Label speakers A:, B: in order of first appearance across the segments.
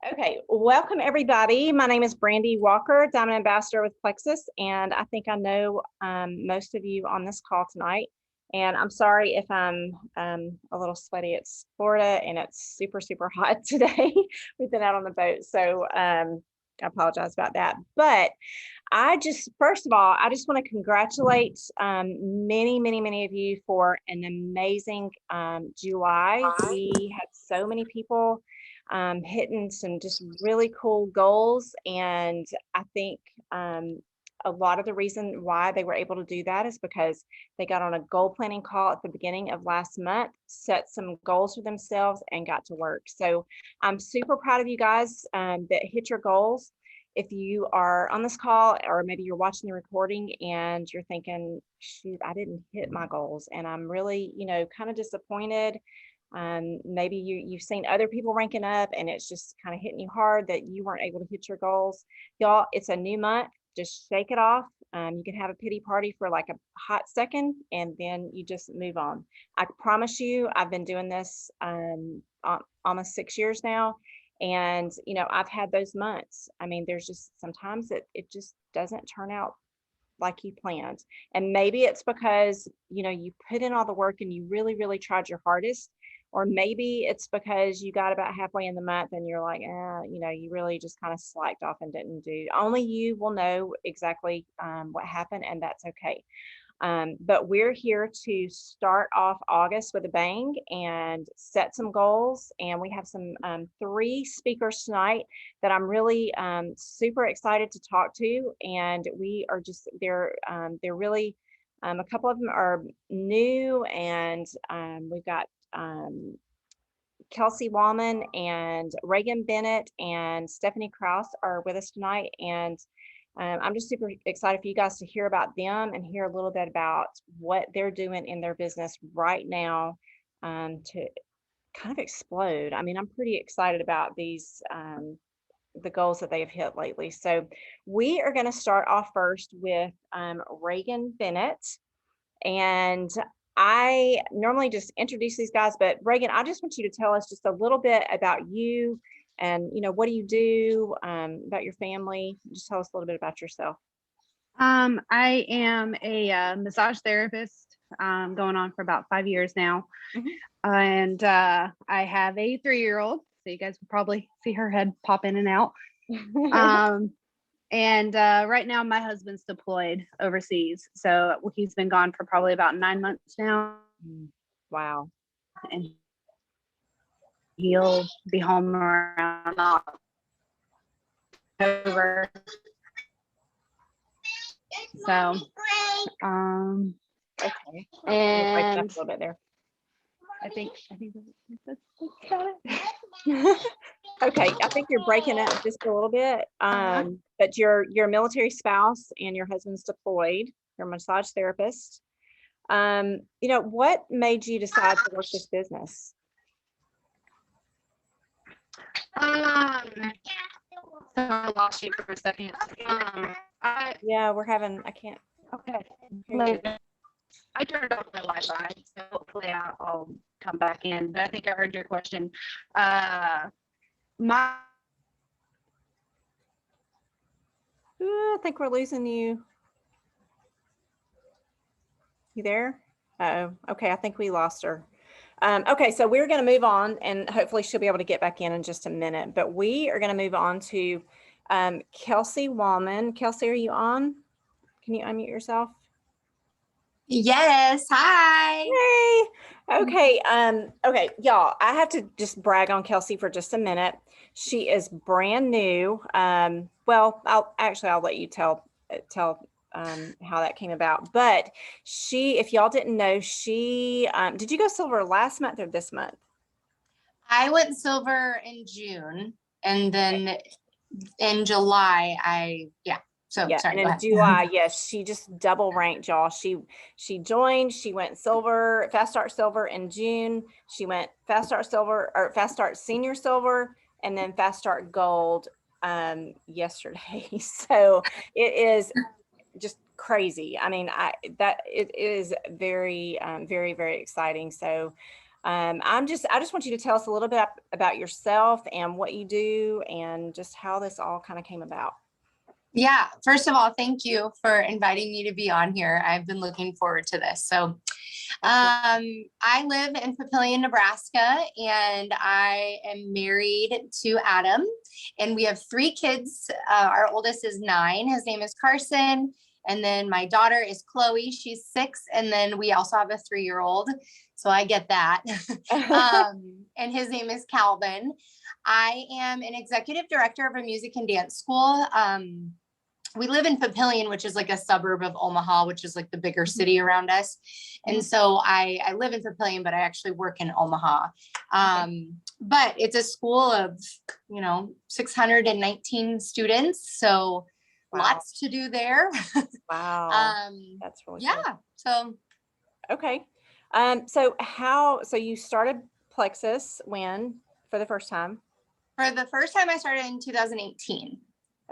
A: Okay, welcome everybody. My name is Brandy Walker, Diamond Ambassador with Plexus, and I think I know most of you on this call tonight. And I'm sorry if I'm a little sweaty. It's Florida and it's super, super hot today. We've been out on the boat, so I apologize about that. But first of all, I just want to congratulate many of you for an amazing July. We had so many people hitting some just really cool goals. And I think a lot of the reason why they were able to do that is because they got on a goal planning call at the beginning of last month, set some goals for themselves, and got to work. So I'm super proud of you guys that hit your goals. If you are on this call, or maybe you're watching the recording and you're thinking, shoot, I didn't hit my goals and I'm really, kind of disappointed. Maybe you've seen other people ranking up and it's just kind of hitting you hard that you weren't able to hit your goals. Y'all, it's a new month. Just shake it off. You can have a pity party for like a hot second and then you just move on. I promise you, I've been doing this almost 6 years now. And, I've had those months. I mean, there's just sometimes it just doesn't turn out like you planned. And maybe it's because, you put in all the work and you really, really tried your hardest. Or maybe it's because you got about halfway in the month and you're like, you really just kind of slacked off and didn't do. Only you will know exactly what happened, and that's okay. But we're here to start off August with a bang and set some goals. And we have some 3 speakers tonight that I'm really super excited to talk to. And we are they're really, a couple of them are new, and we've got Kelsey Wallman and Regan Bennett and Stephanie Krause are with us tonight. And I'm just super excited for you guys to hear about them and hear a little bit about what they're doing in their business right now to kind of explode. I mean, I'm pretty excited about these, the goals that they have hit lately. So we are going to start off first with Regan Bennett. And I normally just introduce these guys, but Regan, I just want you to tell us just a little bit about you and, what do you do, about your family? Just tell us a little bit about yourself.
B: I am a massage therapist, going on for about 5 years now. Mm-hmm. And I have a 3-year-old, so you guys will probably see her head pop in and out. And right now my husband's deployed overseas, so he's been gone for probably about 9 months now.
A: Wow.
B: And he'll be home around October. So
A: okay.
B: And
A: a little bit there.
B: I think that's about it.
A: Okay, I think you're breaking up just a little bit. But you're a military spouse and your husband's deployed. You're a massage therapist. What made you decide to work this business?
B: So I lost you for a second.
A: Yeah, I can't.
B: Okay. I turned off my Wi-Fi, so hopefully I'll come back in. But I think I heard your question. I
A: think we're losing you. You there? Uh-oh. Okay, I think we lost her. Okay, so we're going to move on, and hopefully she'll be able to get back in just a minute. But we are going to move on to Kelsey Wallman. Kelsey, are you on? Can you unmute yourself?
C: Yes. Hi.
A: Hey. Okay. Okay, y'all, I have to just brag on Kelsey for just a minute. She is brand new. Well, I'll let you tell how that came about. But if y'all didn't know, did you go silver last month or this month?
C: I went silver in June, and then in July, sorry,
A: and in July, yes, she just double ranked, y'all. She joined, she went silver, Fast Start silver in June. She went Fast Start silver, or Fast Start senior silver, and then Fast Start gold yesterday. So it is just crazy. I mean, it is very, very, very exciting. So I just want you to tell us a little bit about yourself and what you do and just how this all kind of came about.
C: Yeah, first of all, thank you for inviting me to be on here. I've been looking forward to this. So I live in Papillion, Nebraska, and I am married to Adam, and we have 3 kids. Our oldest is 9. His name is Carson. And then my daughter is Chloe. She's 6. And then we also have a 3-year-old. So I get that. And his name is Calvin. I am an executive director of a music and dance school. We live in Papillion, which is like a suburb of Omaha, which is like the bigger city around us. And so I live in Papillion, but I actually work in Omaha. But it's a school of, 619 students. So lots to do there.
A: Wow. That's really
C: yeah.
A: cool.
C: So,
A: okay. So you started Plexus when for the first time?
C: For the first time I started in 2018.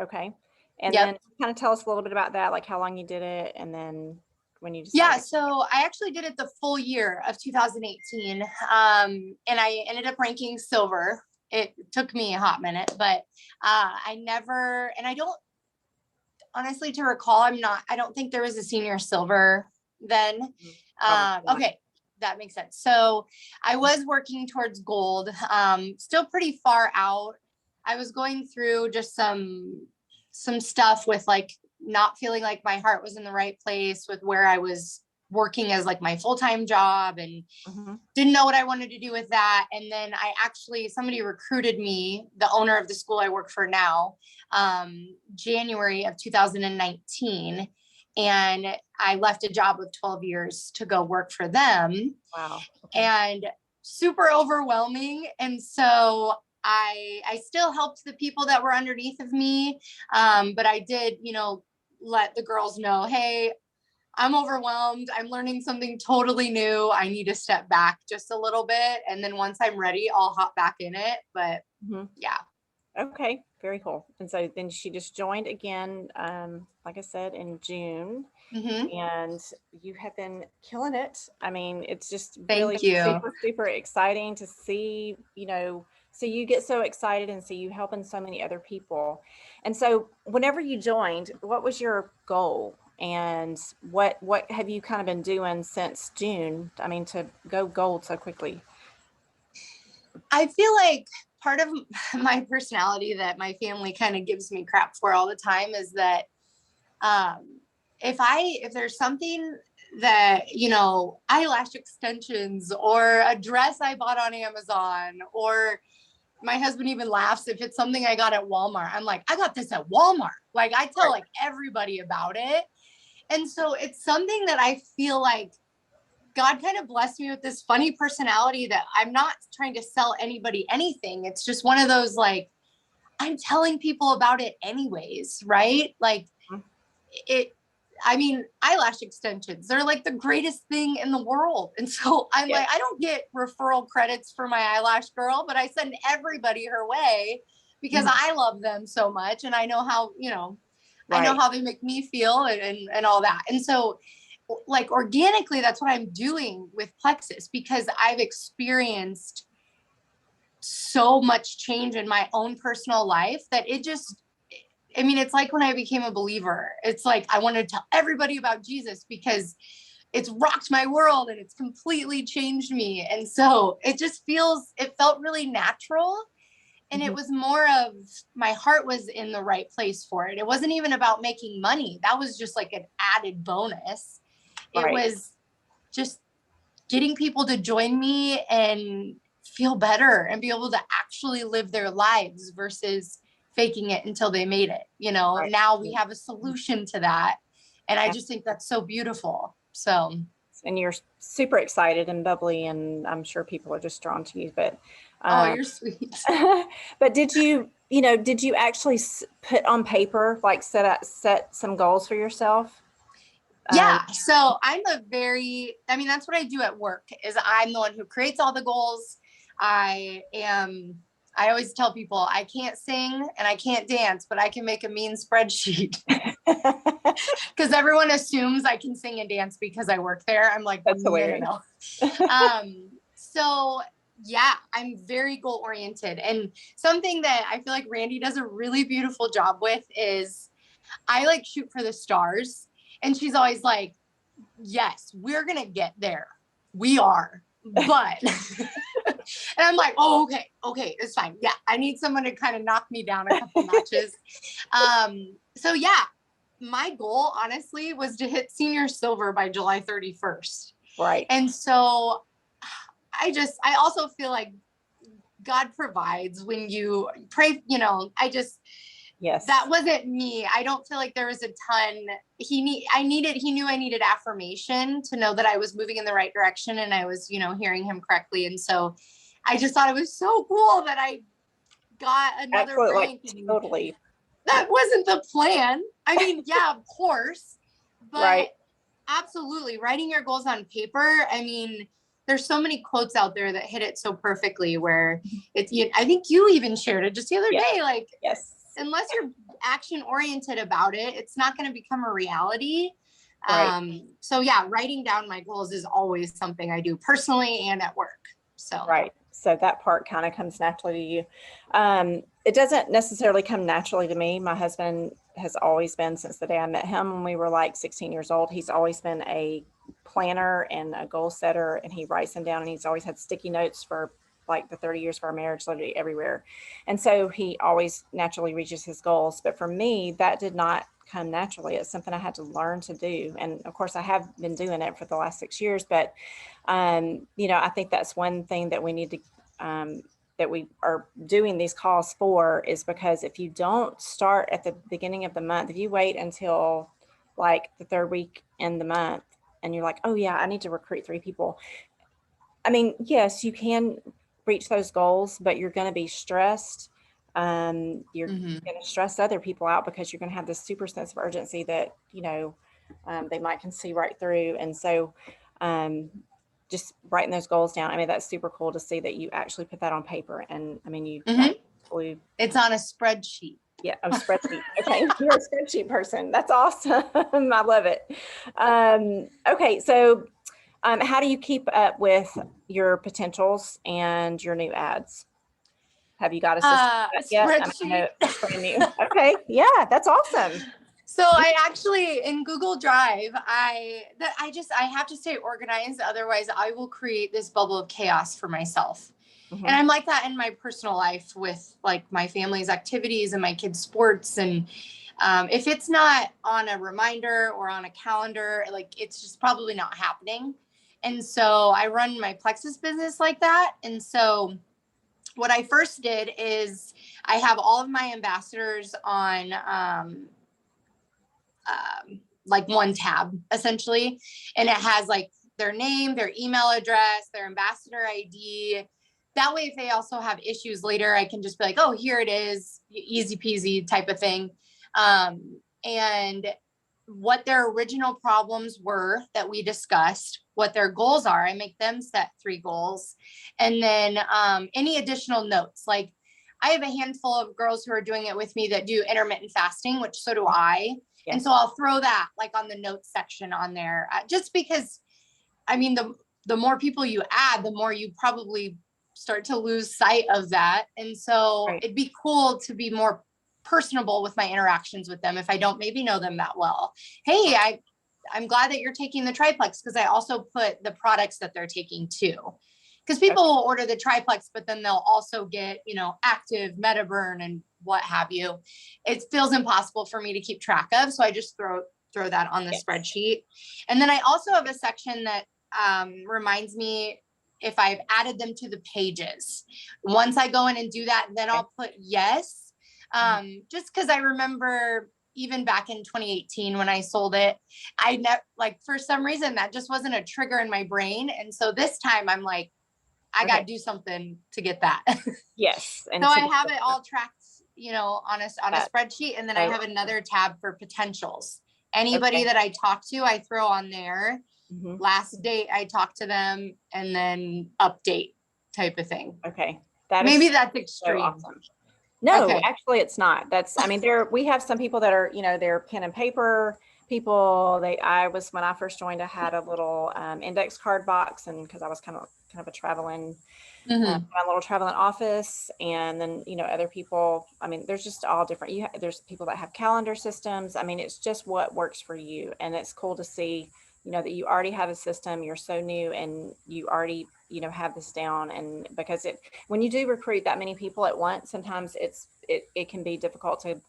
A: Okay. And then kind of tell us a little bit about that, like how long you did it and then when you decided.
C: Yeah, so I actually did it the full year of 2018. And I ended up ranking silver. It took me a hot minute, but I don't, honestly, to recall, I don't think there was a senior silver then. Okay, that makes sense. So I was working towards gold, still pretty far out. I was going through just some stuff with like not feeling like my heart was in the right place with where I was working as like my full-time job and didn't know what I wanted to do with that. And then somebody recruited me, the owner of the school I work for now, January of 2019. And I left a job of 12 years to go work for them.
A: Wow. Okay.
C: And super overwhelming. And so I still helped the people that were underneath of me. But I did, let the girls know, hey, I'm overwhelmed. I'm learning something totally new. I need to step back just a little bit. And then once I'm ready, I'll hop back in it. But yeah.
A: Okay. Very cool. And so then she just joined again, like I said, in June. And you have been killing it. I mean, it's just really super, super exciting to see, so you get so excited and see you helping so many other people. And so whenever you joined, what was your goal? And what have you kind of been doing since June? I mean, to go gold so quickly.
C: I feel like part of my personality that my family kind of gives me crap for all the time is that if there's something that, eyelash extensions or a dress I bought on Amazon, or my husband even laughs if it's something I got at Walmart. I'm like, I got this at Walmart. Like I tell like everybody about it. And so it's something that I feel like God kind of blessed me with this funny personality that I'm not trying to sell anybody anything. It's just one of those, like, I'm telling people about it anyways, right? Like eyelash extensions, they're like the greatest thing in the world. And so I'm like, I don't get referral credits for my eyelash girl, but I send everybody her way because I love them so much. And I know how, I know how they make me feel and all that. And so like organically, that's what I'm doing with Plexus because I've experienced so much change in my own personal life that it's like when I became a believer, it's like, I want to tell everybody about Jesus because it's rocked my world and it's completely changed me. And so it felt really natural. And it was more of my heart was in the right place for it. It wasn't even about making money. That was just like an added bonus. It was just getting people to join me and feel better and be able to actually live their lives versus faking it until they made it. Now we have a solution to that. And I just think that's so beautiful. So.
A: And you're super excited and bubbly, and I'm sure people are just drawn to you, but.
C: Oh, you're sweet.
A: But did you actually put on paper, like set some goals for yourself?
C: Yeah. So that's what I do at work is I'm the one who creates all the goals. I always tell people I can't sing and I can't dance, but I can make a mean spreadsheet because everyone assumes I can sing and dance because I work there. I'm like,
A: that's hilarious.
C: No. So yeah, I'm very goal oriented. And something that I feel like Randy does a really beautiful job with is I like shoot for the stars. And she's always like, yes, we're going to get there. We are. But, and I'm like, oh, okay, it's fine. Yeah, I need someone to kind of knock me down a couple notches. So yeah, my goal honestly was to hit senior silver by July 31st.
A: Right.
C: And so I also feel like God provides when you pray,
A: Yes.
C: that wasn't me. I don't feel like there was a ton. He knew I needed affirmation to know that I was moving in the right direction and I was, hearing him correctly. And so I just thought it was so cool that I got another rank.
A: Like, totally.
C: That wasn't the plan. I mean, yeah, of course, but
A: right.
C: Absolutely. Writing your goals on paper. I mean, there's so many quotes out there that hit it so perfectly where I think you even shared it just the other day, like,
A: yes,
C: unless you're action oriented about it, it's not going to become a reality.
A: Right.
C: So yeah, writing down my goals is always something I do personally and at work. So,
A: right. So that part kind of comes naturally to you. It doesn't necessarily come naturally to me. My husband has always been, since the day I met him when we were like 16 years old, he's always been a planner and a goal setter, and he writes them down, and he's always had sticky notes for like the 30 years of our marriage, literally everywhere. And so he always naturally reaches his goals. But for me, that did not come naturally. It's something I had to learn to do. And of course I have been doing it for the last 6 years, but I think that's one thing that we need to, that we are doing these calls for, is because if you don't start at the beginning of the month, if you wait until like the third week in the month and you're like, oh yeah, I need to recruit 3 people. I mean, yes, you can reach those goals, but you're going to be stressed. You're going to stress other people out because you're going to have this super sense of urgency that, they might can see right through. And so, just writing those goals down. I mean, that's super cool to see that you actually put that on paper. And I mean,
C: it's on a spreadsheet.
A: Yeah, a spreadsheet. Okay, you're a spreadsheet person. That's awesome. I love it. Okay, so how do you keep up with your potentials and your new ads? Have you got a system yet?
C: Spreadsheet.
A: It's brand new. Okay, yeah, that's awesome.
C: So I actually, in Google Drive, I have to stay organized. Otherwise I will create this bubble of chaos for myself. Mm-hmm. And I'm like that in my personal life with like my family's activities and my kids' sports. And if it's not on a reminder or on a calendar, like it's just probably not happening. And so I run my Plexus business like that. And so what I first did is I have all of my ambassadors on like one tab essentially. And it has like their name, their email address, their ambassador ID. That way, if they also have issues later, I can just be like, oh, here it is, easy peasy type of thing. And what their original problems were that we discussed, what their goals are. I make them set 3 goals. And then any additional notes, like I have a handful of girls who are doing it with me that do intermittent fasting, which so do I. Yes. And so I'll throw that like on the notes section on there, just because, I mean, the more people you add, the more you probably start to lose sight of that. And so right. It'd be cool to be more personable with my interactions with them if I don't maybe know them that well. Hey, I'm glad that you're taking the triplex, because I also put the products that they're taking too. Because people will order the triplex, but then they'll also get, active, metaburn, and what have you. It feels impossible for me to keep track of. So I just throw that on the spreadsheet. And then I also have a section that reminds me if I've added them to the pages. Once I go in and do that, then I'll put yes. Just because I remember even back in 2018 when I sold it, for some reason that just wasn't a trigger in my brain. And so this time I'm like, I got to do something to get that.
A: Yes.
C: And so I have it all tracked, on a spreadsheet. And then I have another tab for potentials. Anybody that I talk to, I throw on there. Mm-hmm. Last date I talk to them, and then update type of thing. Okay. That's extreme.
A: So awesome. No, actually it's not. We have some people that are, they're pen and paper, people, when I first joined, I had a little index card box, and because I was kind of a traveling, my little traveling office, and then, other people, I mean, there's just all different, there's people that have calendar systems. I mean, it's just what works for you. And it's cool to see, that you already have a system, you're so new, and you already, have this down. And because when you do recruit that many people at once, sometimes it can be difficult to,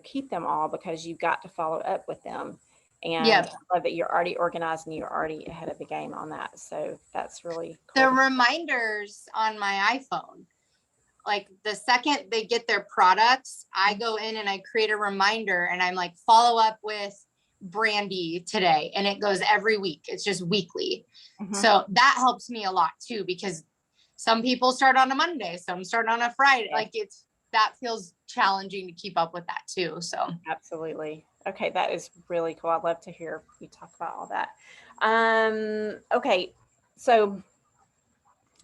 A: keep them all, because you've got to follow up with them. And
C: Yep.
A: I love that you're already organized and you're already ahead of the game on that. So that's really cool.
C: The reminders on my iPhone, like the second they get their products, I go in and I create a reminder, and I'm like, follow up with Brandy today. And it goes every week. It's just weekly. So that helps me a lot too, because some people start on a Monday, some start on a Friday. Like that feels challenging to keep up with that too. So
A: absolutely. Okay, that is really cool. I'd love to hear you talk about all that. Okay, so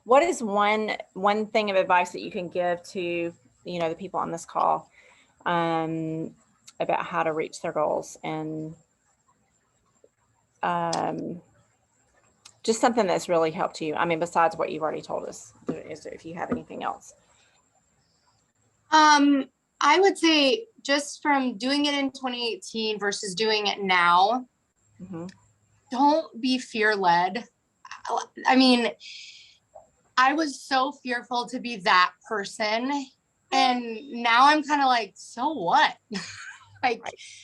A: what is one thing of advice that you can give to the people on this call about how to reach their goals, and just something that's really helped you? I mean, besides what you've already told us, if you have anything else.
C: I would say, just from doing it in 2018 versus doing it now, don't be fear-led. I mean, I was so fearful to be that person. And now I'm kind of like, so what? Like,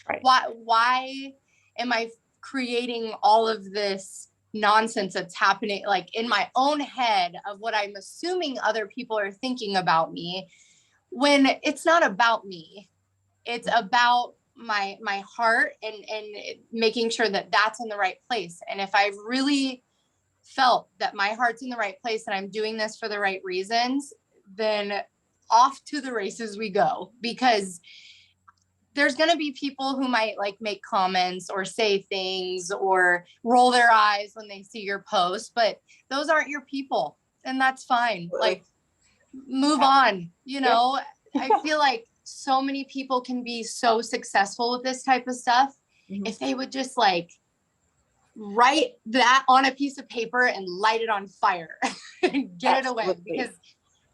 A: right.
C: Why am I creating all of this nonsense that's happening, like in my own head, of what I'm assuming other people are thinking about me, when it's not about me? It's about my heart, and making sure that that's in the right place. And if I really felt that my heart's in the right place and I'm doing this for the right reasons, then off to the races we go. Because there's going to be people who might like make comments or say things or roll their eyes when they see your post, but those aren't your people, and that's fine. Like, move on, I feel like so many people can be so successful with this type of stuff if they would just like write that on a piece of paper and light it on fire and get it away. Because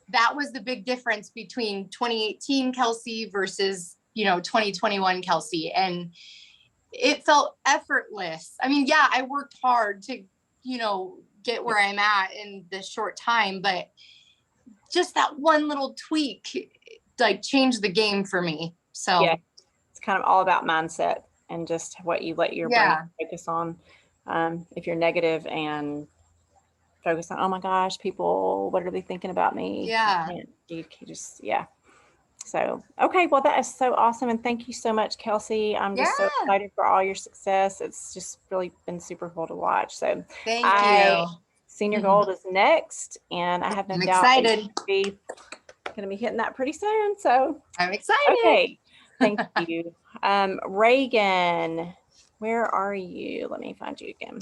C: that was the big difference between 2018 Kelsey versus 2021 Kelsey, and it felt effortless. I mean, yeah, I worked hard to get where I'm at in this short time, but just that one little tweak like changed the game for me. So
A: yeah, it's kind of all about mindset and just what you let your brain focus on. If you're negative and focus on, oh my gosh, people, what are they thinking about me? You just So, okay, well, that is so awesome. And thank you so much, Kelsey. I'm just so excited for all your success. It's just really been super cool to watch. So
C: thank you.
A: Senior Gold is next, and I have no doubt
C: excited.
A: Going to be hitting that pretty soon. So
C: I'm excited.
A: Okay, thank you. Regan, where are you? Let me find you again.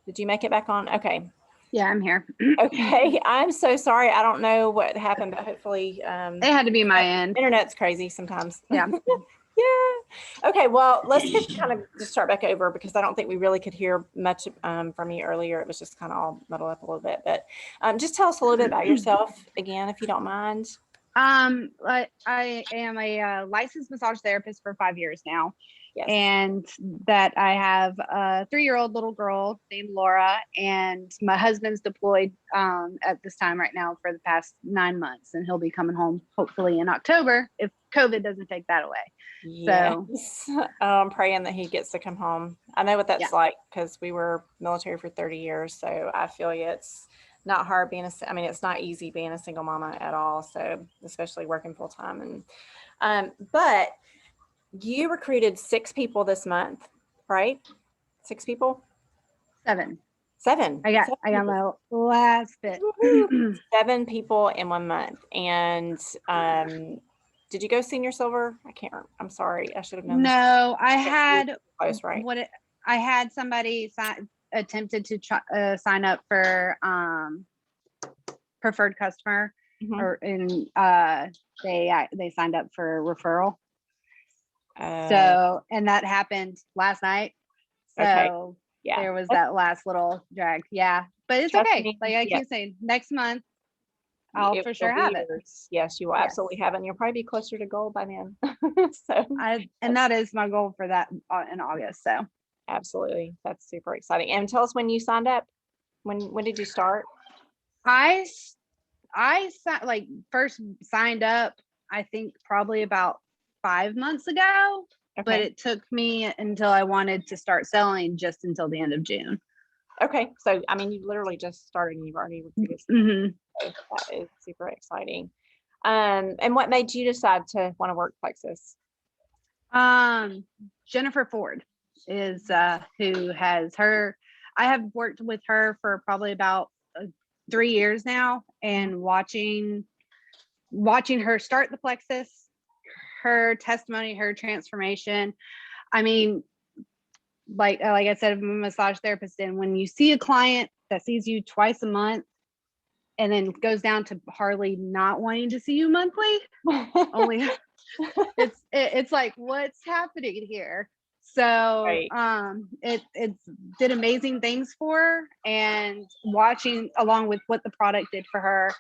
A: Did you make it back on? Okay.
B: Yeah, I'm here.
A: Okay, I'm so sorry. I don't know what happened, but hopefully
B: it had to be my end.
A: Internet's crazy sometimes.
B: Yeah.
A: Yeah. Okay, well, let's just kind of just start back over, because I don't think we really could hear much from you earlier. It was just kind of all muddled up a little bit. But just tell us a little bit about yourself again, if you don't mind.
B: I am a licensed massage therapist for 5 years now.
A: Yes.
B: And that I have a 3-year-old little girl named Laura, and my husband's deployed at this time right now for the past 9 months, and he'll be coming home hopefully in October if COVID doesn't take that away.
A: Yes. So I'm praying that he gets to come home. I know what that's like, because we were military for 30 years. So I feel it's not hard being it's not easy being a single mama at all. So especially working full time. And but you recruited 6 people this month, right? 6 people?
B: 7.
A: I
B: got my last bit.
A: 7 people in 1 month. And did you go senior silver? I can't remember. I'm sorry. I should have known.
B: No, I had
A: close, right?
B: I had somebody attempted to sign up for preferred customer, or they signed up for referral. So, and that happened last night.
A: Okay.
B: So
A: Yeah.
B: there was that last little drag. Yeah. But it's
A: Trust
B: okay.
A: me,
B: Like I
A: yes.
B: keep saying, next month I'll for sure
A: It'll be
B: have it.
A: yours. Yes, you will
B: Yes.
A: absolutely have it. And you'll probably be closer to gold by then. So
B: And that is my goal for that in August. So
A: absolutely. That's super exciting. And tell us when you signed up. When did you start?
B: I like first signed up, I think probably about 5 months ago, but
A: Okay.
B: it took me until I wanted to start selling just until the end of June.
A: Okay. So, I mean, you literally just started and you've already recruited.
B: Mm-hmm.
A: So that is super exciting. And what made you decide to want to work Plexus?
B: Jennifer Ford is who has her. I have worked with her for probably about 3 years now, and watching her start the Plexus, her testimony, her transformation. I mean, like I said, I'm a massage therapist, and when you see a client that sees you twice a month and then goes down to hardly not wanting to see you monthly, only it's like, what's happening here? So
A: Right.
B: it did amazing things for her, and watching along with what the product did for her,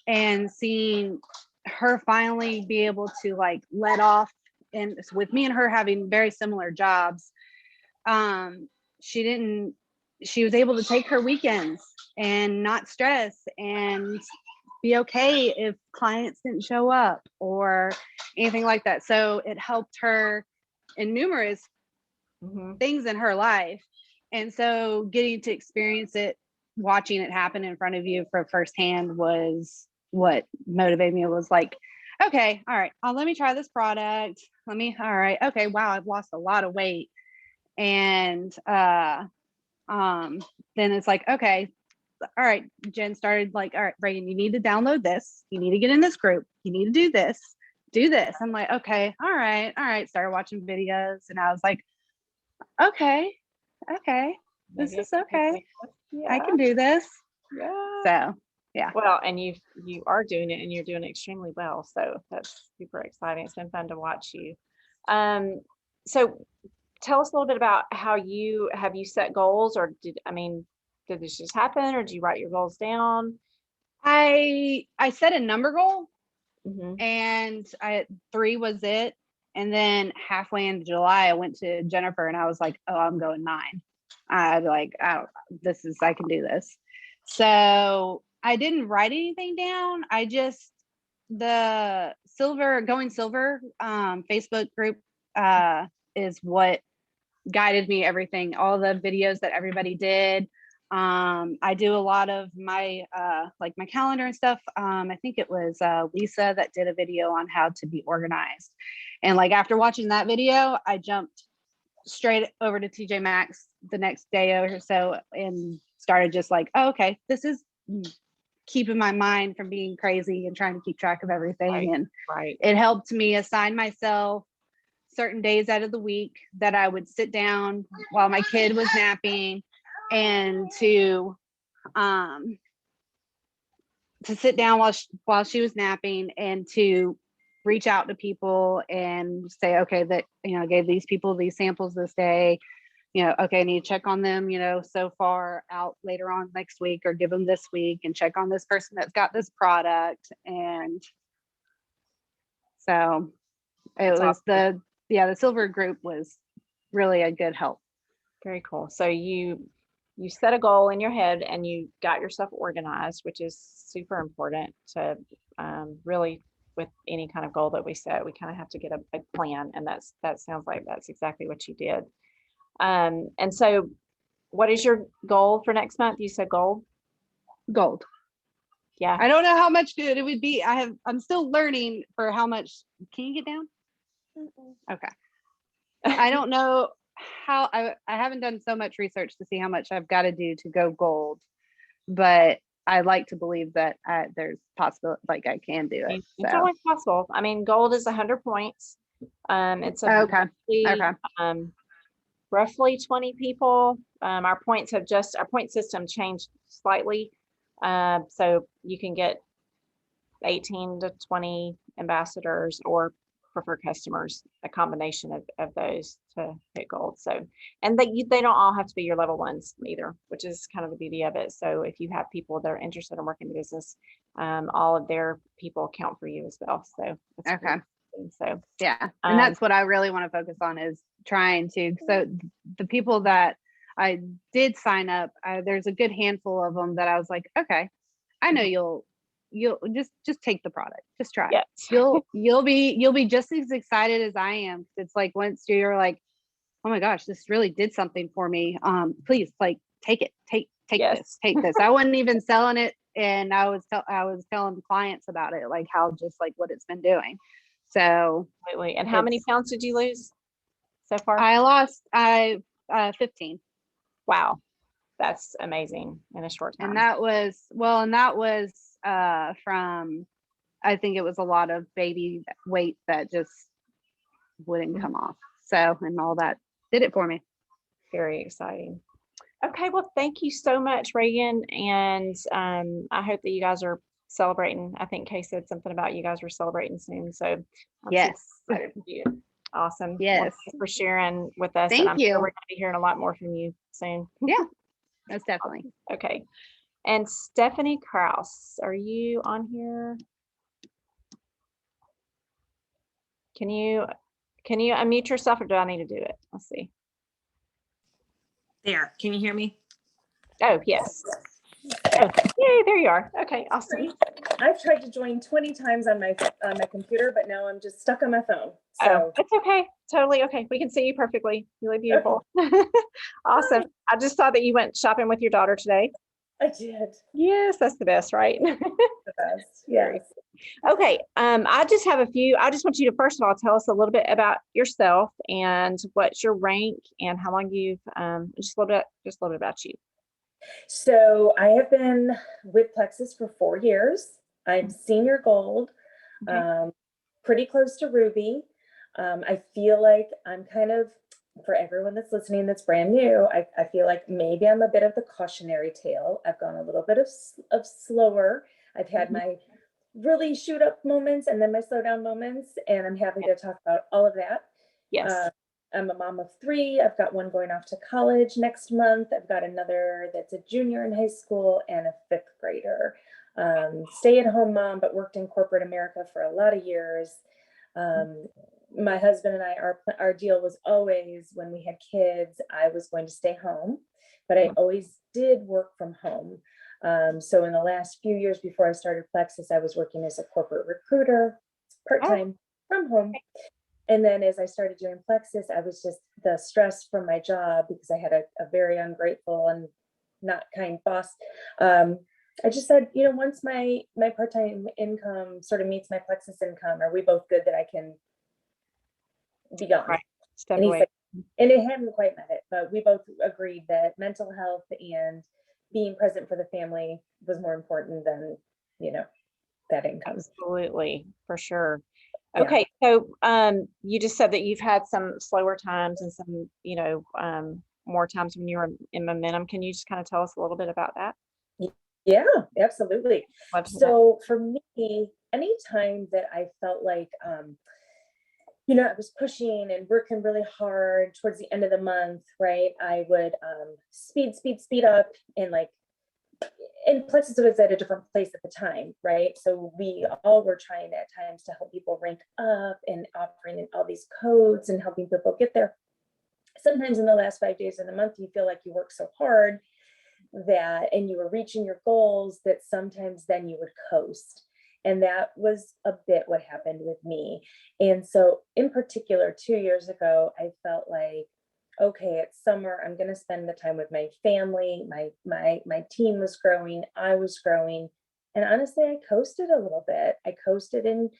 B: and seeing her finally be able to like let off, and with me and her having very similar jobs, she was able to take her weekends and not stress and be okay if clients didn't show up or anything like that. So it helped her in numerous things in her life. And so getting to experience it, watching it happen in front of you for firsthand was what motivated me. It was like, okay, all right, let me try this product. All right, okay, wow, I've lost a lot of weight. And then it's like, okay, all right, Jen started like, all right, Regan, you need to download this. You need to get in this group. You need to do this. Do this. I'm like, okay, all right. Started watching videos, and I was like, okay, this is okay.
A: Yeah.
B: I can do this.
A: Yeah.
B: So yeah.
A: Well, and you are doing it, and you're doing it extremely well. So that's super exciting. It's been fun to watch you. So tell us a little bit about how you set goals, or did this just happen, or do you write your goals down?
B: I set a number goal,
A: Mm-hmm.
B: and 3 was it. And then halfway into July, I went to Jennifer and I was like, oh, I'm going 9. I can do this. So I didn't write anything down. I just, the Going Silver Facebook group is what guided me everything, all the videos that everybody did. I do a lot of my like my calendar and stuff. I think it was Lisa that did a video on how to be organized, and like after watching that video, I jumped straight over to TJ Maxx the next day or so and started just like, oh, okay, this is keeping my mind from being crazy and trying to keep track of everything. And it helped me assign myself certain days out of the week that I would sit down while my kid was napping, and to sit down while she was napping, and to reach out to people and say, okay, that, I gave these people these samples this day, okay, I need to check on them, so far out later on next week, or give them this week and check on this person that's got this product. And so it was awesome. The Silver group was really a good help.
A: Very cool. So you set a goal in your head and you got yourself organized, which is super important to really, with any kind of goal that we set, we kind of have to get a plan. And that sounds like that's exactly what you did. And so what is your goal for next month? You said gold?
B: Gold.
A: Yeah.
B: I don't know how much good it would be. I'm still learning for how much. Can you get down? Okay. I don't know how. I haven't done so much research to see how much I've got to do to go gold, but I like to believe that there's possibility, like I can do it.
A: It's always possible. I mean, gold is 100 points. It's roughly 20 people. Our point system changed slightly, so you can get 18 to 20 ambassadors, or preferred customers, a combination of those to hit gold. So, and they don't all have to be your level ones either, which is kind of the beauty of it. So if you have people that are interested in working in the business, all of their people count for you as well. So that's
B: Okay.
A: great. So
B: yeah, and that's what I really want to focus on, is trying to. So the people that I did sign up, there's a good handful of them that I was like, okay, I know you'll just take the product, just try.
A: Yes.
B: You'll be just as excited as I am. It's like, once you're like, oh my gosh, this really did something for me. Please, like, take it, take
A: Yes.
B: this. I wasn't even selling it, and I was telling clients about it, like how just like what it's been doing. So
A: Absolutely. And how many pounds did you lose so far?
B: I lost 15.
A: Wow. That's amazing in a short time.
B: And that was from, I think it was a lot of baby weight that just wouldn't come off. So, and all that did it for me.
A: Very exciting. Okay, well, thank you so much, Regan. And I hope that you guys are celebrating. I think Kay said something about you guys were celebrating soon. So I'm
B: Yes.
A: super excited for you. Awesome.
B: Yes.
A: Well, thanks for sharing with us.
B: Thank
A: and I'm
B: you.
A: sure we're going to be hearing a lot more from you soon.
B: Yeah, most definitely.
A: Okay. And Stephanie Krause, are you on here? Can you unmute yourself, or do I need to do it? Let's see.
D: There, can you hear me?
A: Oh, yes. Oh, yay, there you are. Okay, awesome.
E: I've tried to join 20 times on my computer, but now I'm just stuck on my phone.
A: Oh,
E: So
A: it's okay. Totally okay. We can see you perfectly. You look beautiful. Awesome. I just saw that you went shopping with your daughter today.
E: I did.
A: Yes, that's the best, right?
E: The best. Yes.
A: Okay. I just want you to, first of all, tell us a little bit about yourself and what's your rank and how long you've just a little bit about you.
E: So I have been with Plexus for 4 years. I'm senior gold,
A: Okay.
E: pretty close to Ruby. I feel like I'm kind of, for everyone that's listening that's brand new, I feel like maybe I'm a bit of the cautionary tale. I've gone a little bit of slower. I've had my really shoot up moments and then my slow down moments, and I'm happy to talk about all of that.
A: Yes.
E: I'm a mom of 3. I've got one going off to college next month. I've got another that's a junior in high school and a 5th grader. Stay-at-home mom, but worked in corporate America for a lot of years. My husband and I, our deal was always, when we had kids, I was going to stay home, but I always did work from home. So in the last few years before I started Plexus, I was working as a corporate recruiter, part-time from home. And then as I started doing Plexus, I was just, the stress from my job, because I had a very ungrateful and not kind boss. I just said, once my part-time income sort of meets my Plexus income, are we both good that I can be gone?
A: Right. Step
E: And he
A: away.
E: said, and it hadn't quite met it, but we both agreed that mental health and being present for the family was more important than, that income.
A: Absolutely, for sure.
E: Yeah.
A: Okay, so you just said that you've had some slower times and some, more times when you were in momentum. Can you just kind of tell us a little bit about that?
E: Yeah, absolutely.
A: Love to hear
E: So for me, anytime that I felt like, I was pushing and working really hard towards the end of the month, right? I would speed up, and Plexus was at a different place at the time, right? So we all were trying at times to help people rank up and offering all these codes and helping people get there. Sometimes in the last 5 days of the month, you feel like you work so hard and you were reaching your goals that sometimes then you would coast. And that was a bit what happened with me. And so in particular, 2 years ago, I felt like, okay, it's summer. I'm going to spend the time with my family. My team was growing. I was growing. And honestly, I coasted a little bit. I coasted in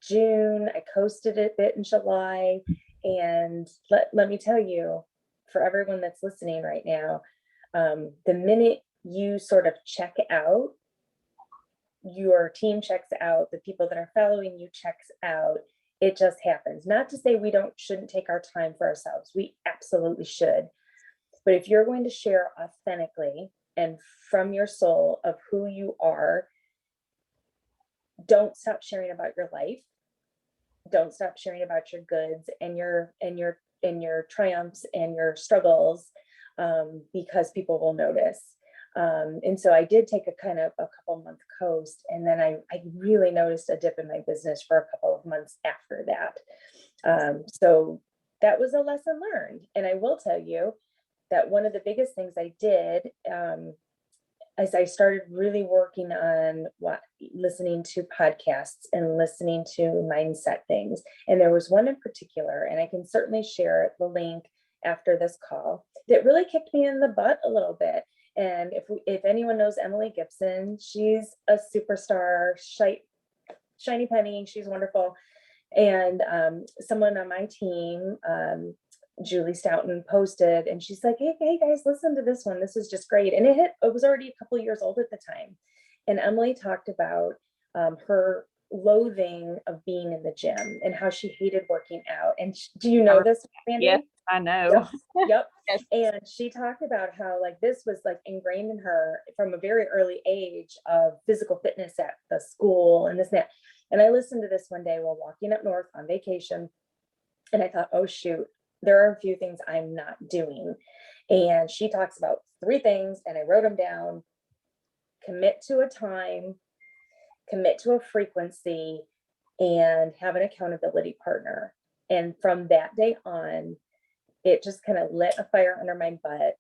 E: June. I coasted a bit in July. And let me tell you, for everyone that's listening right now, the minute you sort of check out, your team checks out, the people that are following you checks out, it just happens. Not to say we shouldn't take our time for ourselves. We absolutely should. But if you're going to share authentically and from your soul of who you are, don't stop sharing about your life. don't stop sharing about your goods and your triumphs and your struggles, because people will notice. And so I did take a couple month coast, and then I really noticed a dip in my business for a couple of months after that. So that was a lesson learned. And I will tell you that one of the biggest things I did, as I started really working on listening to podcasts and listening to mindset things. And there was one in particular, and I can certainly share the link after this call, that really kicked me in the butt a little bit. And if anyone knows Emily Gibson, she's a superstar, shiny penny. She's wonderful. And someone on my team, Julie Stoughton, posted, and she's like, hey guys, listen to this one. This is just great. And it was already a couple years old at the time. And Emily talked about her loathing of being in the gym and how she hated working out. And do you know this, Randy?
A: Yes, I know.
E: Yep.
A: Yes.
E: And she talked about how like this was like ingrained in her from a very early age of physical fitness at the school and this and that. And I listened to this one day while walking up north on vacation. And I thought, oh shoot, there are a few things I'm not doing. And she talks about 3 things, and I wrote them down: commit to a time, commit to a frequency, and have an accountability partner. And from that day on, it just kind of lit a fire under my butt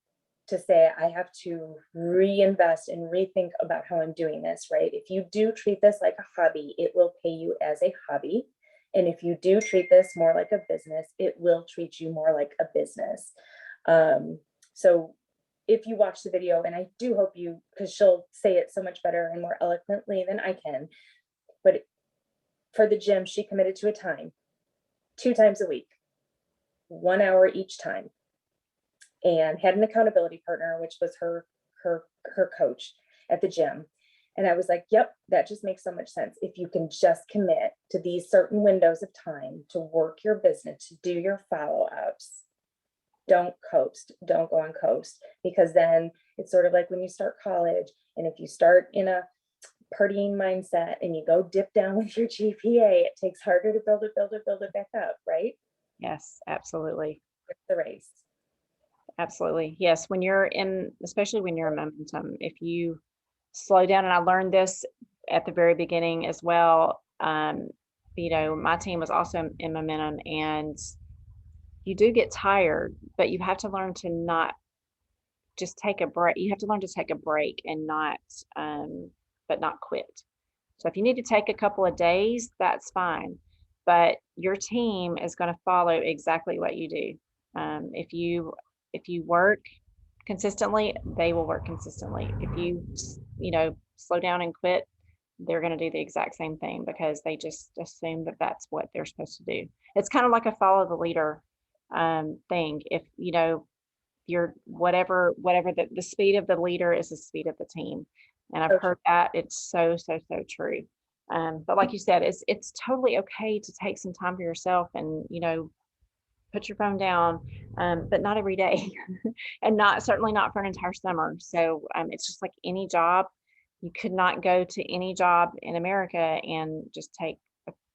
E: to say, I have to reinvest and rethink about how I'm doing this, right? If you do treat this like a hobby, it will pay you as a hobby. And if you do treat this more like a business, it will treat you more like a business. So if you watch the video, and I do hope you, because she'll say it so much better and more eloquently than I can, but for the gym, she committed to a time, 2 times a week, 1 hour each time, and had an accountability partner, which was her coach at the gym. And I was like, yep, that just makes so much sense. If you can just commit to these certain windows of time to work your business, to do your follow-ups, don't coast, don't go on coast, because then it's sort of like when you start college, and if you start in a partying mindset and you go dip down with your GPA, it takes harder to build it back up, right?
A: Yes, absolutely.
E: It's the race.
A: Absolutely. Yes. Especially when you're in momentum, if you slow down, and I learned this at the very beginning as well. My team was also in momentum, and you do get tired, but you have to learn to not just take a break. You have to learn to take a break and but not quit. So if you need to take a couple of days, that's fine. But your team is going to follow exactly what you do. If you work consistently, they will work consistently. If you slow down and quit, they're going to do the exact same thing, because they just assume that that's what they're supposed to do. It's kind of like a follow the leader thing. If you're whatever the speed of the leader is the speed of the team. And I've heard that. It's so true. But like you said, it's totally okay to take some time for yourself and put your phone down, but not every day, and certainly not for an entire summer. So it's just like any job. You could not go to any job in America and just take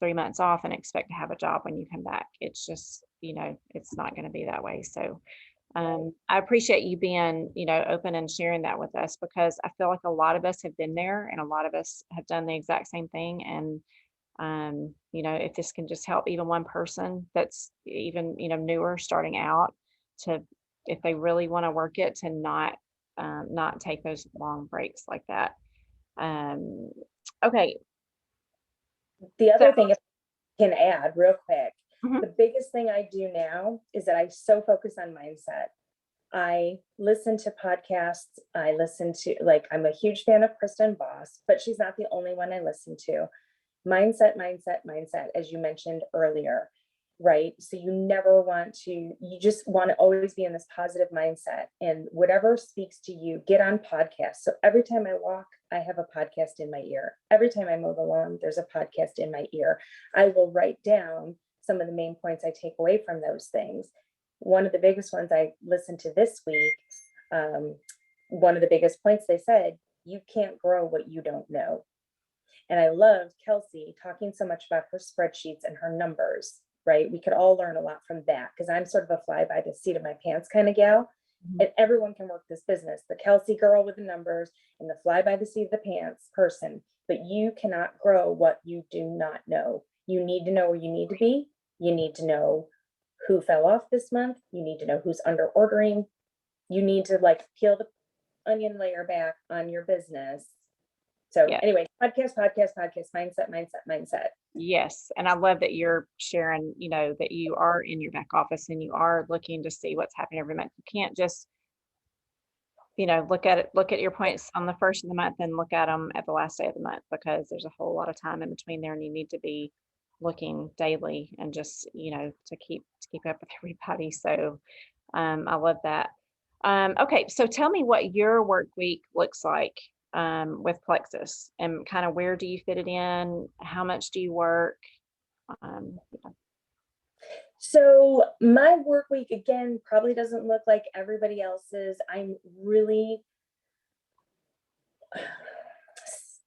A: 3 months off and expect to have a job when you come back. It's just, it's not going to be that way. So I appreciate you being, open and sharing that with us, because I feel like a lot of us have been there, and a lot of us have done the exact same thing. And if this can just help even one person that's even, newer, starting out, if they really want to work it, to not take those long breaks like that. Okay.
E: The other thing, if I can add real quick,
A: Mhm.
E: the biggest thing I do now is that I so focus on mindset. I listen to podcasts. I'm a huge fan of Kristen Voss, but she's not the only one I listen to. Mindset, as you mentioned earlier, right? So you just want to always be in this positive mindset, and whatever speaks to you, get on podcasts. So every time I walk, I have a podcast in my ear. Every time I mow the lawn, there's a podcast in my ear. I will write down some of the main points I take away from those things. One of the biggest ones I listened to this week, one of the biggest points they said, you can't grow what you don't know. And I loved Kelsey talking so much about her spreadsheets and her numbers, right? We could all learn a lot from that, because I'm sort of a fly by the seat of my pants kind of gal. And everyone can work this business. The Kelsey girl with the numbers and the fly by the seat of the pants person. But you cannot grow what you do not know. You need to know where you need to be. You need to know who fell off this month. You need to know who's under ordering. You need to like peel the onion layer back on your business. So anyway, podcast, mindset.
A: Yes. And I love that you're sharing, that you are in your back office and you are looking to see what's happening every month. You can't just, look at your points on the first of the month and look at them at the last day of the month, because there's a whole lot of time in between there, and you need to be looking daily and just, to keep up with everybody. So I love that. Okay. So tell me what your work week looks like with Plexus, and kind of where do you fit it in? How much do you work? Yeah.
E: So my work week, again, probably doesn't look like everybody else's. I'm really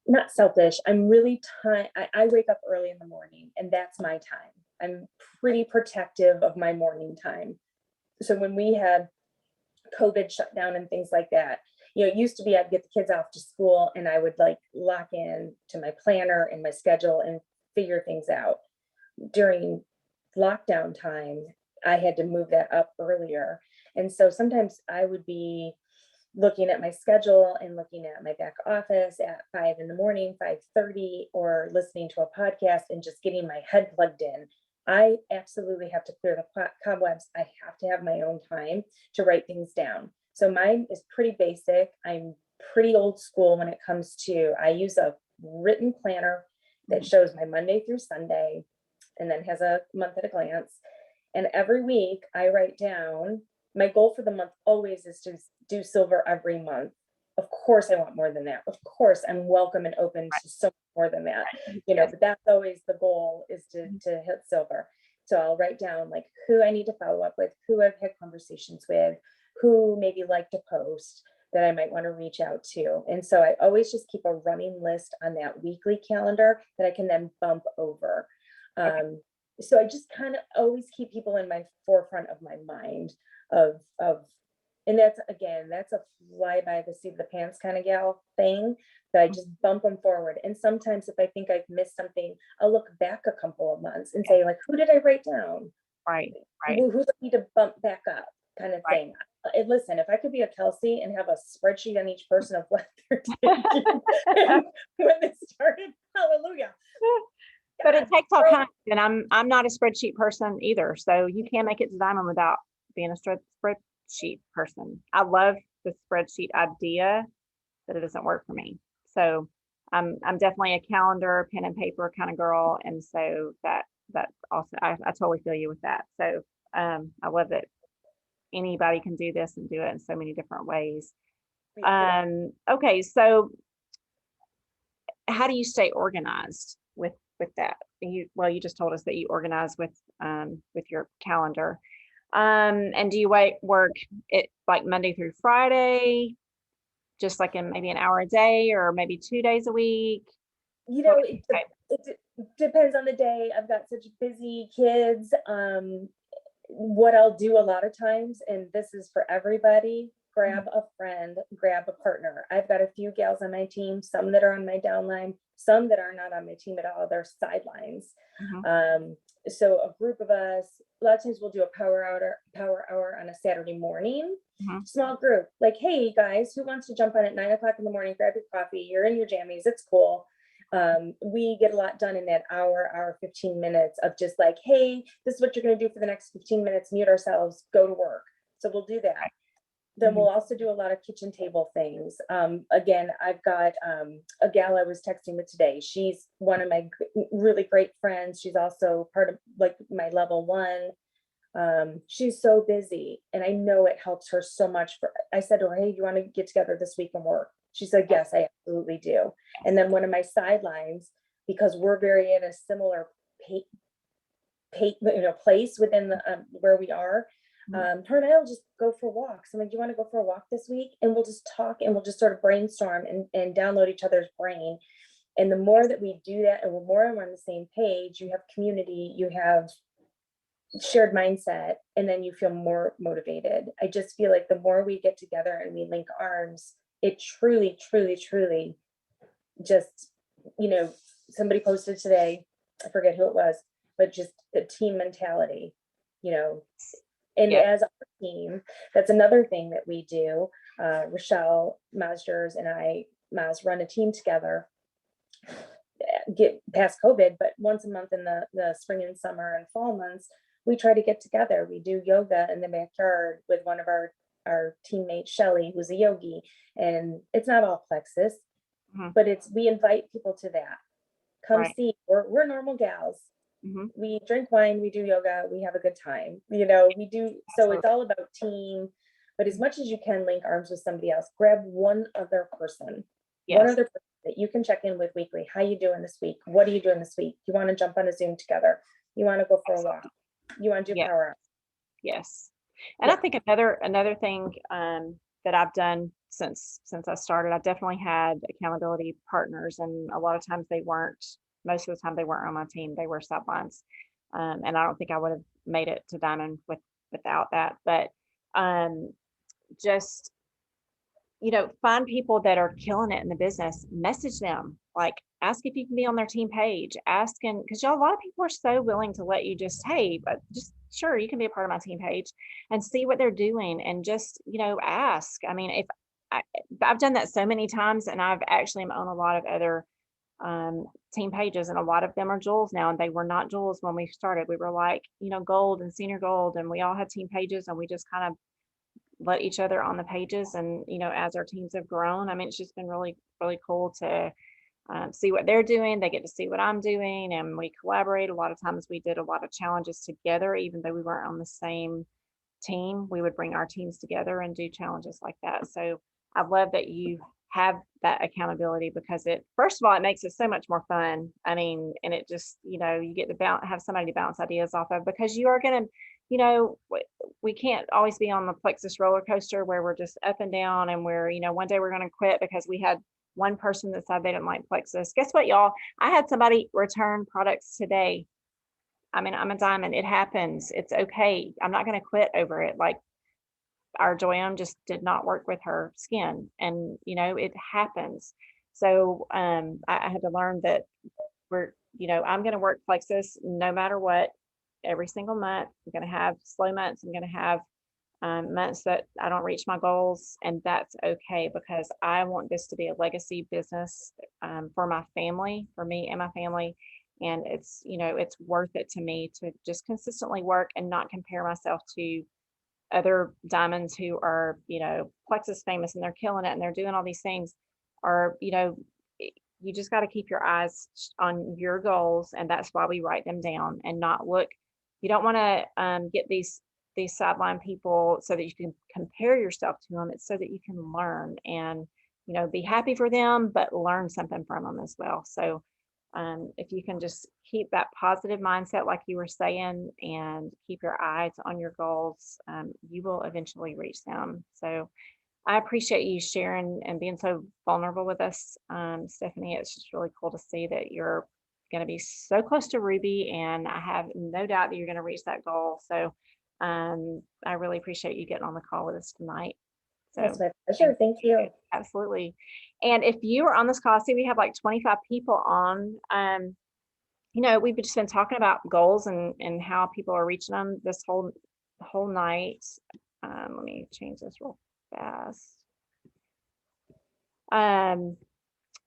E: not selfish. I'm really I wake up early in the morning, and that's my time. I'm pretty protective of my morning time. So when we had COVID shut down and things like that, it used to be I'd get the kids off to school and I would like lock in to my planner and my schedule and figure things out. During lockdown time, I had to move that up earlier. And so sometimes I would be looking at my schedule and looking at my back office at 5 in the morning, 5:30, or listening to a podcast and just getting my head plugged in. I absolutely have to clear the cobwebs. I have to have my own time to write things down. So mine is pretty basic. I'm pretty old school when it comes to, I use a written planner that shows my Monday through Sunday and then has a month at a glance. And every week I write down, my goal for the month always is to do silver every month. Of course, I want more than that. Of course, I'm welcome and open to so much more than that, but that's always the goal, is to hit silver. So I'll write down like who I need to follow up with, who I've had conversations with, who maybe like to post that I might want to reach out to. And so I always just keep a running list on that weekly calendar that I can then bump over. So I just kind of always keep people in my forefront of my mind of and that's a fly by the seat of the pants kind of gal thing, that I just bump them forward. And sometimes if I think I've missed something, I'll look back a couple of months and say like, who did I write down?
A: Right.
E: Who do I need to bump back up, kind of thing. And listen, if I could be a Kelsey and have a spreadsheet on each person of what they're doing when they started, hallelujah.
A: But it takes all kinds, and I'm not a spreadsheet person either. So you can't make it to Diamond without being a spreadsheet person. I love the spreadsheet idea, but it doesn't work for me. So I'm definitely a calendar, pen and paper kind of girl, and so that also I totally feel you with that. So I love that anybody can do this and do it in so many different ways. Okay, so how do you stay organized with that? You just told us that you organize with your calendar. And do you work it like Monday through Friday, just like in maybe an hour a day, or maybe 2 days a week?
E: It depends on the day. I've got such busy kids. What I'll do a lot of times, and this is for everybody, grab a friend, grab a partner. I've got a few gals on my team, some that are on my downline, some that are not on my team at all. They're sidelines. So a group of us, a lot of times we'll do a power hour on a Saturday morning, small group, like, hey guys, who wants to jump on at 9 o'clock in the morning, grab your coffee, you're in your jammies, it's cool. We get a lot done in that hour 15 minutes of just like, hey, this is what you're going to do for the next 15 minutes, mute ourselves, go to work. So we'll do that. Then we'll also do a lot of kitchen table things. Again, I've got a gal I was texting with today. She's one of my really great friends. She's also part of like my level 1. She's so busy, and I know it helps her so much. I said to her, hey, do you want to get together this week and work? She said, yes, I absolutely do. And then one of my sidelines, because we're very in a similar place within the where we are, her and I'll just go for walks. I'm like, do you want to go for a walk this week? And we'll just talk, and we'll just sort of brainstorm and download each other's brain. And the more that we do that, and we're more on the same page, you have community, you have shared mindset, and then you feel more motivated. I just feel like the more we get together and we link arms, it truly, truly, truly just, somebody posted today, I forget who it was, but just the team mentality, and
A: Yeah.
E: as a team, that's another thing that we do. Rochelle Mazers and Maz run a team together, get past COVID, but once a month in the spring and summer and fall months, we try to get together. We do yoga in the backyard with one of our teammates, Shelly, who's a yogi, and it's not all Plexus, but we invite people to that. Come see, we're normal gals. We drink wine, we do yoga, we have a good time, we do. So it's all about team, but as much as you can link arms with somebody else, grab one other person, that you can check in with weekly. How you doing this week? What are you doing this week? You want to jump on a Zoom together? You want to go for a walk? You want to do power up?
A: Yes. And I think another thing that I've done since I started, I've definitely had accountability partners, and a lot of times most of the time they weren't on my team. They were sidelines. And I don't think I would have made it to Diamond without that. But just, find people that are killing it in the business, message them, like ask if you can be on their team page, because a lot of people are so willing to let you hey, but just sure, you can be a part of my team page and see what they're doing, and just, ask. I mean, if I've done that so many times, and I've actually am on a lot of other team pages, and a lot of them are jewels now, and they were not jewels when we started. We were like, gold and senior gold, and we all had team pages, and we just kind of let each other on the pages. And as our teams have grown, I mean, it's just been really, really cool to see what they're doing. They get to see what I'm doing, and we collaborate. A lot of times we did a lot of challenges together, even though we weren't on the same team. We would bring our teams together and do challenges like that. So I love that you have that accountability, because first of all, it makes it so much more fun. I mean, and it just, you get to have somebody to bounce ideas off of, because you are going to, we can't always be on the Plexus roller coaster where we're just up and down, and we're, one day we're going to quit because we had one person that said they didn't like Plexus. Guess what, y'all? I had somebody return products today. I mean, I'm a Diamond. It happens. It's okay. I'm not going to quit over it. Like, our Joyum just did not work with her skin, and it happens. So I had to learn that I'm going to work Plexus no matter what, every single month. I'm going to have slow months. I'm going to have months that I don't reach my goals, and that's okay, because I want this to be a legacy business for my family, for me and my family. And it's worth it to me to just consistently work and not compare myself to other Diamonds who are, Plexus famous, and they're killing it, and they're doing all these things. Or, you just got to keep your eyes on your goals, and that's why we write them down and not look. You don't want to get these sideline people so that you can compare yourself to them. It's so that you can learn and, be happy for them, but learn something from them as well. So if you can just keep that positive mindset, like you were saying, and keep your eyes on your goals, you will eventually reach them. So I appreciate you sharing and being so vulnerable with us, Stephanie. It's just really cool to see that you're going to be so close to Ruby, and I have no doubt that you're going to reach that goal. So I really appreciate you getting on the call with us tonight. So,
E: that's my pleasure. Thank you.
A: Absolutely. And if you are on this call, see, we have like 25 people on. We've just been talking about goals and how people are reaching them this whole night. Let me change this real fast.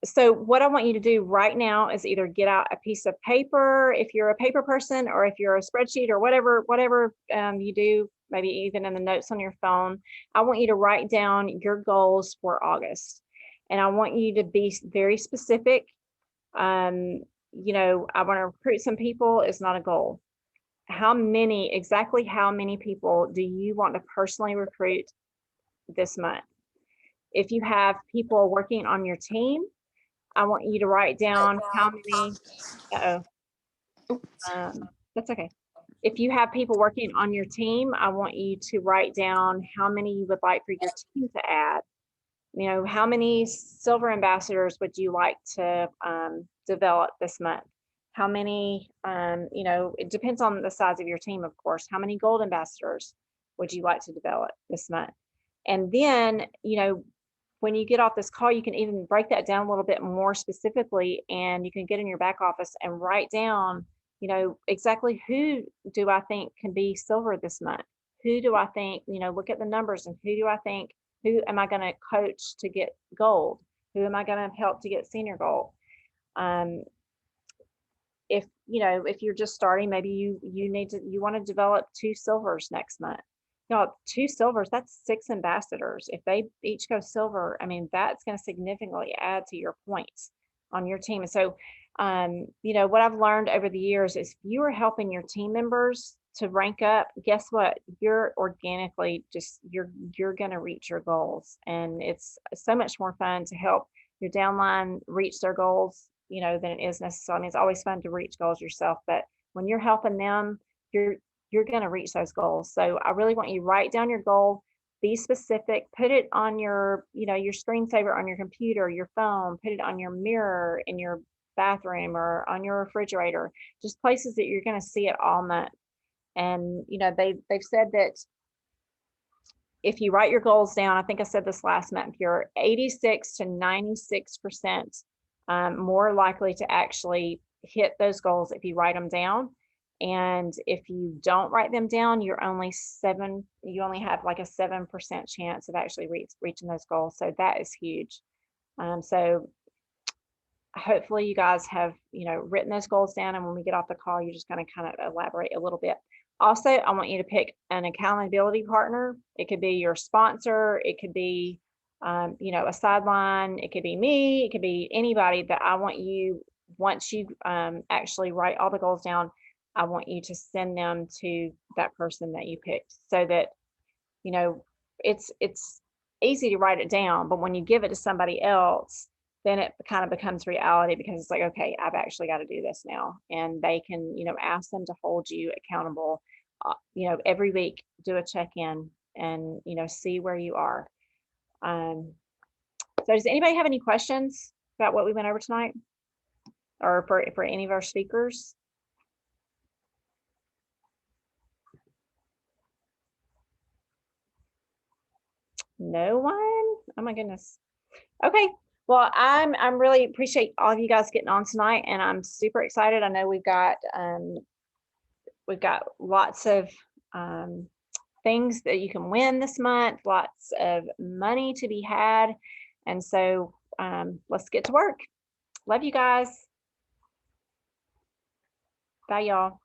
A: So what I want you to do right now is either get out a piece of paper if you're a paper person, or if you're a spreadsheet, or whatever you do, maybe even in the notes on your phone. I want you to write down your goals for August, and I want you to be very specific. I want to recruit some people is not a goal. Exactly how many people do you want to personally recruit this month? If you have people working on your team, I want you to write down how many. That's okay. If you have people working on your team, I want you to write down how many you would like for your team to add. you know, how many silver ambassadors would you like to develop this month? How many, you know, it depends on the size of your team, of course. How many gold ambassadors would you like to develop this month? And then, you know, when you get off this call, you can even break that down a little bit more specifically, and you can get in your back office and write down, you know, exactly who do I think can be silver this month? Who do I think, you know, look at the numbers, and who do I think, who am I going to coach to get gold? Who am I going to help to get senior gold? If, you know, if you're just starting, maybe you want to develop 2 silvers next month. You know, 2 silvers, that's 6 ambassadors. If they each go silver, I mean, that's going to significantly add to your points on your team. And so, you know, what I've learned over the years is if you are helping your team members to rank up, guess what? You're organically just, you're going to reach your goals. And it's so much more fun to help your downline reach their goals, you know, than it is necessarily. I mean, it's always fun to reach goals yourself, but when you're helping them, you're going to reach those goals. So I really want you to write down your goal, be specific, put it on your, you know, your screensaver on your computer, your phone, put it on your mirror in your bathroom or on your refrigerator, just places that you're going to see it all month. And, you know, they've said that if you write your goals down, I think I said this last month, you're 86 to 96% more likely to actually hit those goals if you write them down. And if you don't write them down, you only have like a 7% chance of actually reaching those goals. So that is huge. So hopefully you guys have, you know, written those goals down. And when we get off the call, you're just going to kind of elaborate a little bit. Also, I want you to pick an accountability partner. It could be your sponsor. It could be, you know, a sideline. It could be me. It could be anybody that I want you, once you actually write all the goals down, I want you to send them to that person that you picked, so that, you know, it's easy to write it down, but when you give it to somebody else, then it kind of becomes reality, because it's like, okay, I've actually got to do this now. And they can, you know, ask them to hold you accountable, you know, every week, do a check-in and, you know, see where you are. So does anybody have any questions about what we went over tonight, or for any of our speakers? No one? Oh my goodness. Okay. Well, I'm really appreciate all of you guys getting on tonight, and I'm super excited. I know we've got lots of things that you can win this month, lots of money to be had. And so let's get to work. Love you guys. Bye, y'all.